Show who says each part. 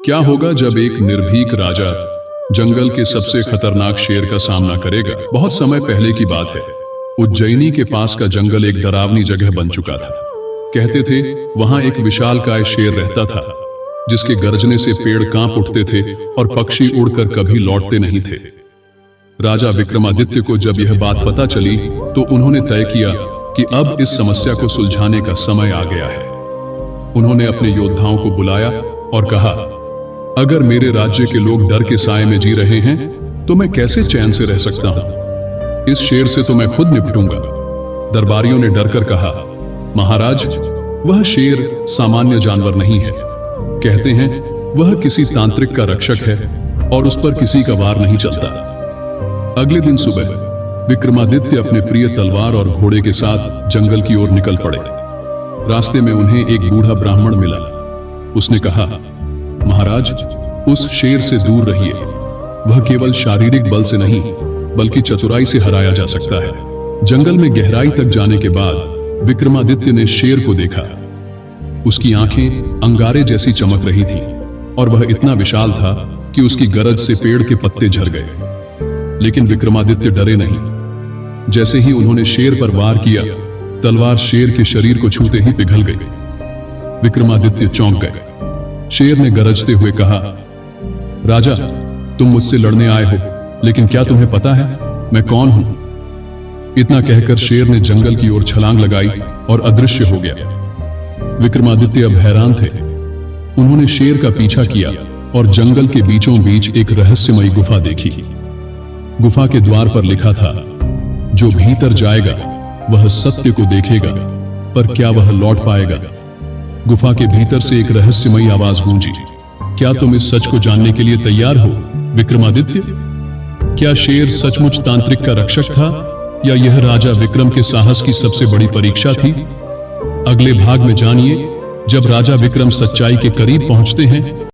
Speaker 1: क्या होगा जब एक निर्भीक राजा जंगल के सबसे खतरनाक शेर का सामना करेगा। बहुत समय पहले की बात है। उज्जैनी के पास का जंगल एक डरावनी जगह बन चुका था। कहते थे वहां एक विशालकाय शेर रहता था जिसके गर्जने से पेड़ कांप उठते थे और पक्षी उड़कर कभी लौटते नहीं थे। राजा विक्रमादित्य को जब यह बात पता चली तो उन्होंने तय किया कि अब इस समस्या को सुलझाने का समय आ गया है। उन्होंने अपने योद्धाओं को बुलाया और कहा, अगर मेरे राज्य के लोग डर के साए में जी रहे हैं तो मैं कैसे चैन से रह सकता हूं। इस शेर से तो मैं खुद निपटूंगा। दरबारियों ने डरकर कहा, महाराज, वह शेर सामान्य जानवर नहीं है। कहते हैं वह किसी तांत्रिक का रक्षक है और उस पर किसी का वार नहीं चलता। अगले दिन सुबह विक्रमादित्य अपने प्रिय तलवार और घोड़े के साथ जंगल की ओर निकल पड़े। रास्ते में उन्हें एक बूढ़ा ब्राह्मण मिला। उसने कहा, महाराज, उस शेर से दूर रहिए। वह केवल शारीरिक बल से नहीं बल्कि चतुराई से हराया जा सकता है। जंगल में गहराई तक जाने के बाद विक्रमादित्य ने शेर को देखा। उसकी आंखें अंगारे जैसी चमक रही थी और वह इतना विशाल था कि उसकी गरज से पेड़ के पत्ते झड़ गए। लेकिन विक्रमादित्य डरे नहीं। जैसे ही उन्होंने शेर पर वार किया, तलवार शेर के शरीर को छूते ही पिघल गई। विक्रमादित्य चौंक गए। शेर ने गरजते हुए कहा, राजा, तुम मुझसे लड़ने आए हो, लेकिन क्या तुम्हें पता है मैं कौन हूं? इतना कहकर शेर ने जंगल की ओर छलांग लगाई और अदृश्य हो गया। विक्रमादित्य अब हैरान थे। उन्होंने शेर का पीछा किया और जंगल के बीचों बीच एक रहस्यमयी गुफा देखी। गुफा के द्वार पर लिखा था, जो भीतर जाएगा वह सत्य को देखेगा, पर क्या वह लौट पाएगा? गुफा के भीतर से एक रहस्यमयी आवाज गूंजी, क्या तुम इस सच को जानने के लिए तैयार हो विक्रमादित्य? क्या शेर सचमुच तांत्रिक का रक्षक था या यह राजा विक्रम के साहस की सबसे बड़ी परीक्षा थी? अगले भाग में जानिए, जब राजा विक्रम सच्चाई के करीब पहुंचते हैं